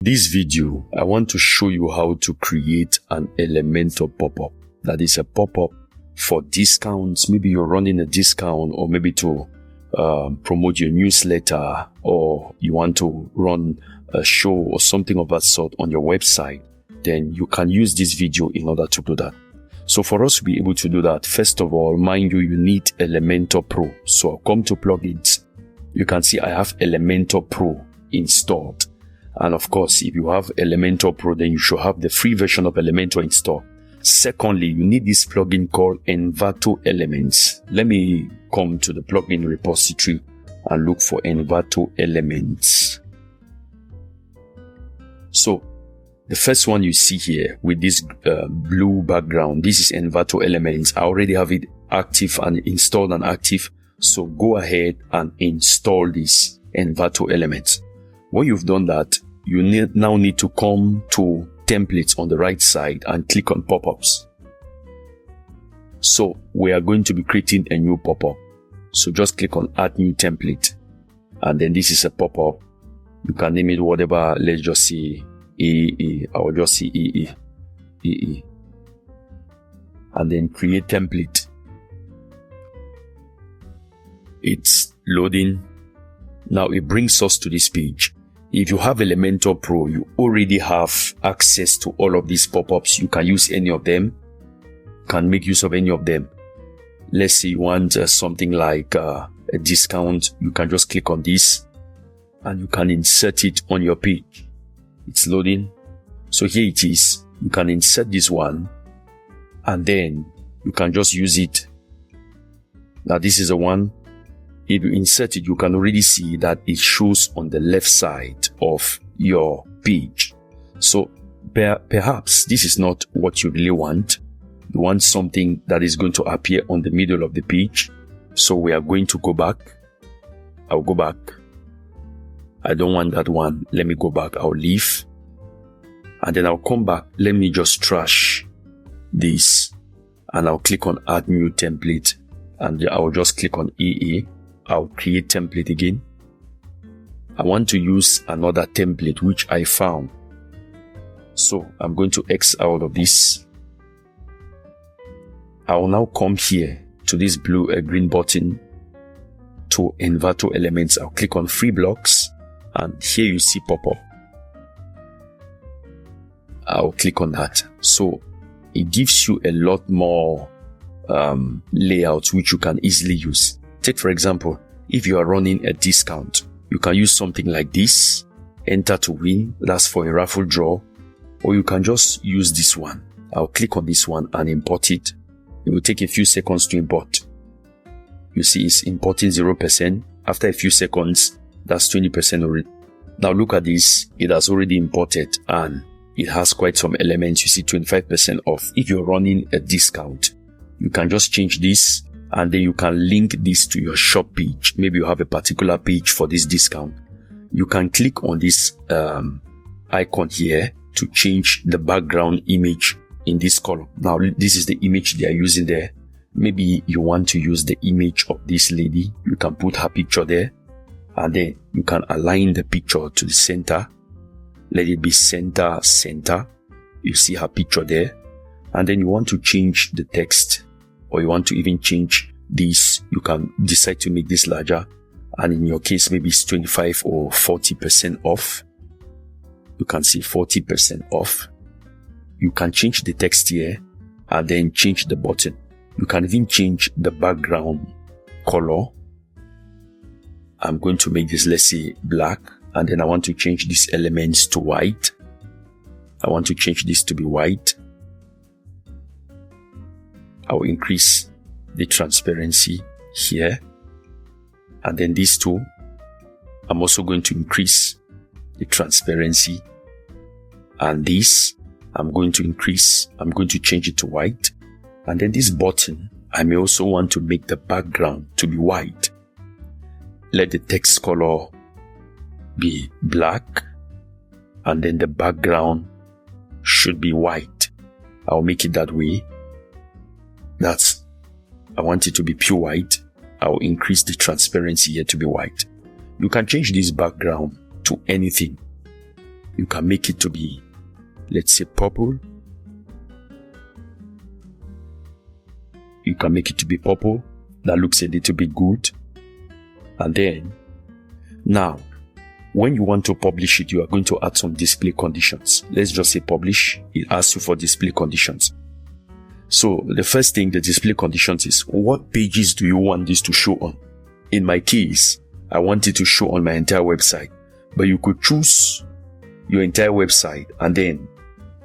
This video, I want to show you how to create an Elementor pop-up. That is a pop-up for discounts. Maybe you're running a discount, or maybe to promote your newsletter, or you want to run a show or something of that sort on your website. Then you can use this video in order to do that. So for us to be able to do that, first of all, mind you need Elementor Pro. So I'll come to plugins. You can see I have Elementor Pro installed. And of course, if you have Elementor Pro, then you should have the free version of Elementor installed. Secondly, you need this plugin called Envato Elements. Let me come to the plugin repository and look for Envato Elements. So the first one you see here with this blue background, this is Envato Elements. I already have it active and installed and active. So go ahead and install this Envato Elements. When you've done that, you now need to come to templates on the right side and click on pop-ups. So we are going to be creating a new pop-up. So just click on add new template. And then this is a pop-up. You can name it whatever. Let's just say EE. I will just say EE. And then create template. It's loading. Now it brings us to this page. If you have Elementor Pro, you already have access to all of these pop-ups. You can use any of them, can make use of any of them. Let's say you want something like a discount. You can just click on this and you can insert it on your page. It's loading. So here it is. You can insert this one and then you can just use it. Now this is the one. If you insert it, you can already see that it shows on the left side of your page. So perhaps this is not what you really want. You want something that is going to appear on the middle of the page. So we are going to go back. I'll go back. I don't want that one. Let me go back. I'll leave. And then I'll come back. Let me just trash this. And I'll click on add new template. And I'll just click on EE. I'll create template again. I want to use another template which I found. So I'm going to X out of this. I will now come here to this green button to Envato Elements. I'll click on free blocks and here you see pop-up. I'll click on that. So it gives you a lot more layouts which you can easily use. Take for example, if you are running a discount, you can use something like this, enter to win, that's for a raffle draw, or you can just use this one. I'll click on this one and import it. It will take a few seconds to import. You see it's importing 0%. After a few seconds, that's 20% already. Now look at this, it has already imported and it has quite some elements. You see 25% off. If you're running a discount, you can just change this and then you can link this to your shop page. Maybe you have a particular page for this discount. You can click on this icon here to change the background image in this column. Now this is the image they are using there. Maybe you want to use the image of this lady. You can put her picture there and then you can align the picture to the center. Let it be center. You see her picture there. And then you want to change the text, or you want to even change this. You can decide to make this larger. And in your case, maybe it's 25 or 40% off. You can see 40% off. You can change the text here and then change the button. You can even change the background color. I'm going to make this, let's say, black. And then I want to change these elements to white. I want to change this to be white. I will increase the transparency here. And then these two, I'm also going to increase the transparency. And this, I'm going to change it to white. And then this button, I may also want to make the background to be white. Let the text color be black. And then the background should be white. I'll make it that way. I want it to be pure white. I'll increase the transparency here to be white. You can change this background to anything. You can make it to be, let's say, purple. You can make it to be purple. That looks a little bit good. And then, now, when you want to publish it, you are going to add some display conditions. Let's just say publish. It asks you for display conditions. So the first thing, the display conditions is, what pages do you want this to show on? In my case, I want it to show on my entire website. But you could choose your entire website and then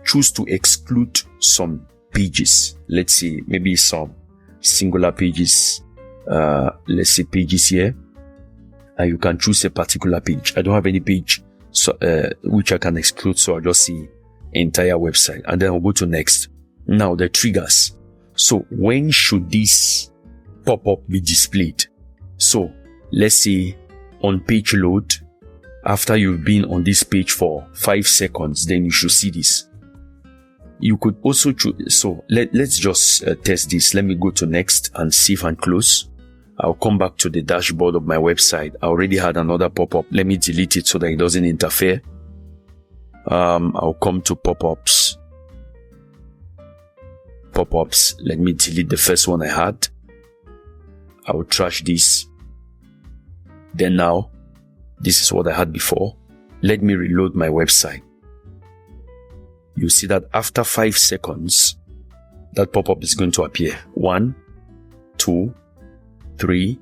choose to exclude some pages. Let's say maybe some singular pages. Let's say pages here. And you can choose a particular page. I don't have any page which I can exclude, so I'll just see entire website. And then I'll go to next. Now the triggers. So when should this pop-up be displayed? So let's say on page load, after you've been on this page for 5 seconds, then you should see this. You could also choose. So let's just test this. Let me go to next and save and close. I'll come back to the dashboard of my website. I already had another pop-up. Let me delete it so that it doesn't interfere. I'll come to Popups. Popups. Let me delete the first one I had. I will trash this. Then now, this is what I had before. Let me reload my website. You see that after 5 seconds, that pop-up is going to appear. 1, 2, 3,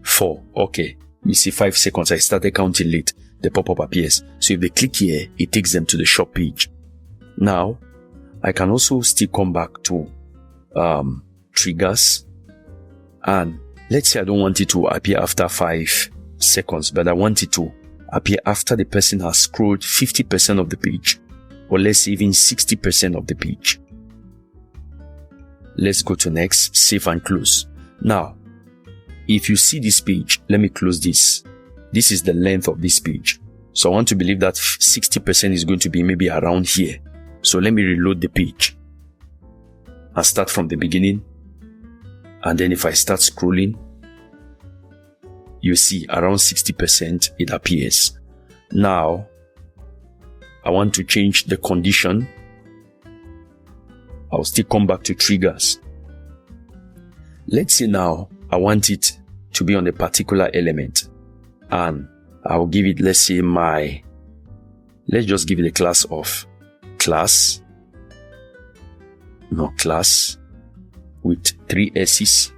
4. Okay. You see 5 seconds. I started counting late. The pop-up appears. So if they click here, it takes them to the shop page. Now, I can also still come back to triggers. And let's say I don't want it to appear after 5 seconds, but I want it to appear after the person has scrolled 50% of the page, or let's say even 60% of the page. Let's go to next, save and close. Now, if you see this page, let me close this. This is the length of this page. So I want to believe that 60% is going to be maybe around here. So let me reload the page and start from the beginning. And then if I start scrolling, you see around 60% it appears. Now, I want to change the condition. I'll still come back to triggers. Let's say now I want it to be on a particular element, and I'll give it, let's say let's just give it a class of class with 3 S's.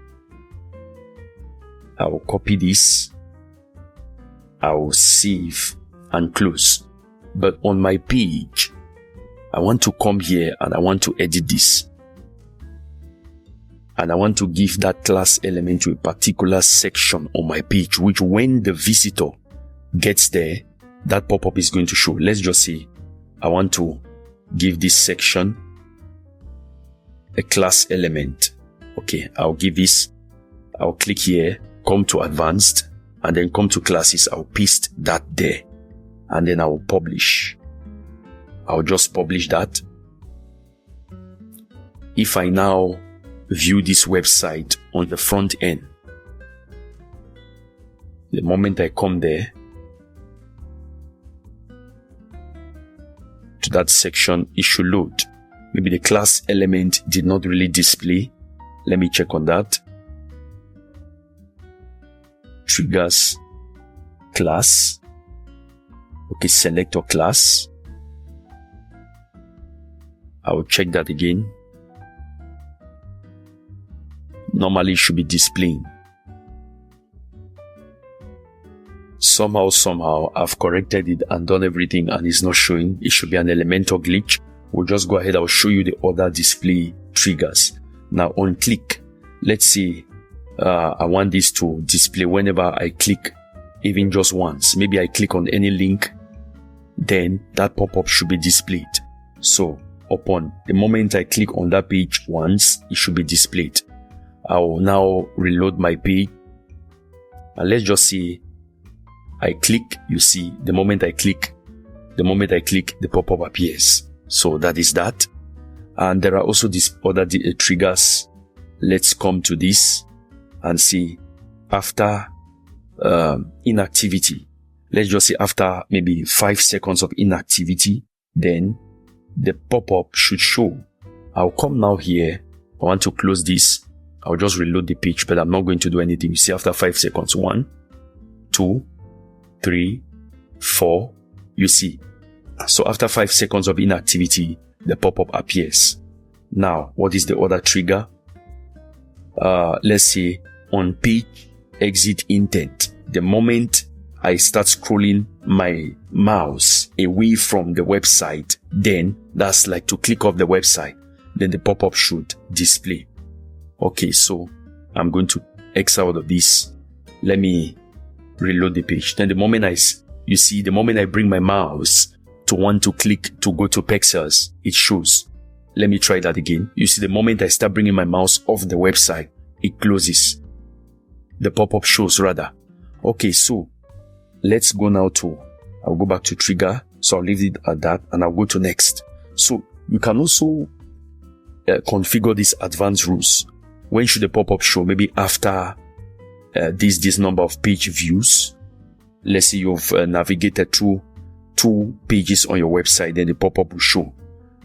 I will copy this. I will save and close. But on my page, I want to come here and I want to edit this. And I want to give that class element to a particular section on my page, which when the visitor gets there, that pop-up is going to show. Let's just say I want to give this section a class element. Okay, I'll give this. I'll click here, come to advanced, and then come to classes. I'll paste that there. And then I will publish. I'll just publish that. If I now view this website on the front end, the moment I come there to that section, it should load. Maybe the class element did not really display. Let me check on that. Triggers, class. Okay, select your class. I will check that again. Normally it should be displaying. Somehow I've corrected it and done everything and it's not showing. It should be an Elementor glitch. We'll just go ahead. I'll show you the other display triggers. Now on click, let's say I want this to display whenever I click, even just once. Maybe I click on any link, then that pop-up should be displayed. So upon the moment I click on that page once, it should be displayed. I will now reload my page. And let's just say I click, you see, the moment I click, the pop-up appears. So that is that. And there are also these other triggers. Let's come to this and see after inactivity. let's just say after maybe 5 seconds of inactivity, then the pop-up should show. I'll come now here. I want to close this. I'll just reload the page, but I'm not going to do anything. You see, after 5 seconds, 1, 2, 3, 4, you see. So after 5 seconds of inactivity, the pop-up appears. Now, what is the other trigger? Let's say on page exit intent. The moment I start scrolling my mouse away from the website, then that's like to click off the website. Then the pop-up should display. Okay, so I'm going to X out of this. Let me reload the page. Then the moment you see, the moment I bring my mouse to want to click to go to pixels, it shows. Let me try that again. You see, the moment I start bringing my mouse off the website, it closes. The pop-up shows rather. Okay, so let's go now I'll go back to trigger. So I'll leave it at that and I'll go to next. So you can also configure these advanced rules. When should the pop-up show? Maybe after this number of page views. Let's say you've navigated through 2 pages on your website, then the pop-up will show.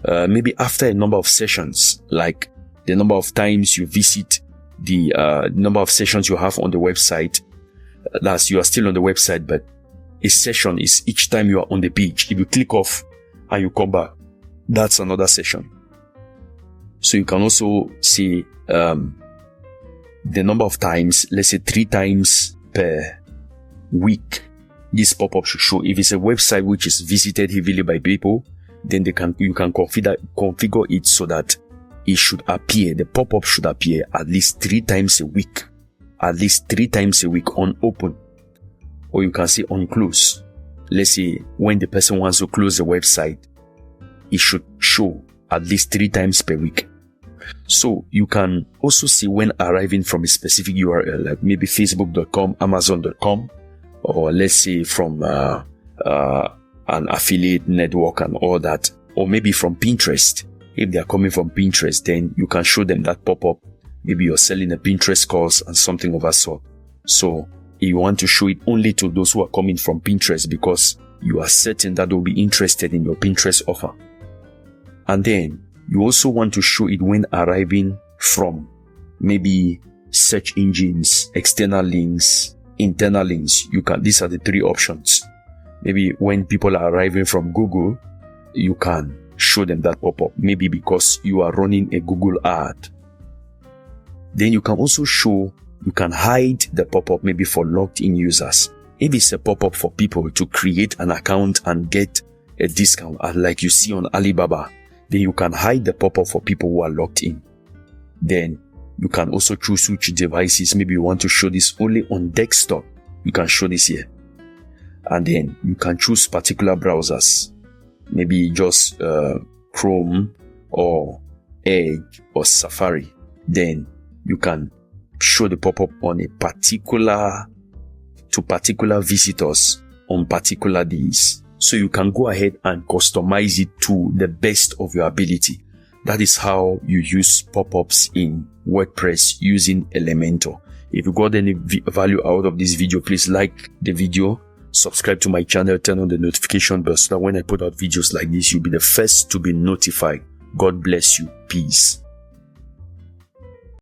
Maybe after a number of sessions, like the number of times you visit, the number of sessions you have on the website. That's you are still on the website, but a session is each time you are on the page. If you click off and you come back, that's another session. So you can also see the number of times, let's say 3 times per week, this pop-up should show. If it's a website which is visited heavily by people, then you can configure it so that it should appear, the pop-up should appear at least 3 times a week. At least 3 times a week on open. Or you can say on close. Let's say when the person wants to close the website, it should show at least 3 times per week. So you can also see when arriving from a specific URL, like maybe facebook.com, amazon.com, or let's say from an affiliate network and all that, or maybe from Pinterest. If they are coming from Pinterest, then you can show them that pop-up. Maybe you're selling a Pinterest course and something of that sort. So you want to show it only to those who are coming from Pinterest because you are certain that they'll be interested in your Pinterest offer. And then you also want to show it when arriving from maybe search engines, external links, internal links. These are the 3 options. Maybe when people are arriving from Google, you can show them that pop-up. Maybe because you are running a Google ad. Then you can also you can hide the pop-up maybe for logged-in users. If it's a pop-up for people to create an account and get a discount, like you see on Alibaba, then you can hide the pop-up for people who are logged in. Then you can also choose which devices. Maybe you want to show this only on desktop. You can show this here. And then you can choose particular browsers. Maybe just Chrome or Edge or Safari. Then you can show the pop-up on to particular visitors on particular days. So you can go ahead and customize it to the best of your ability. That is how you use pop-ups in WordPress using Elementor. If you got any value out of this video, please like the video, subscribe to my channel, turn on the notification bell so that when I put out videos like this, you'll be the first to be notified. God bless you. Peace.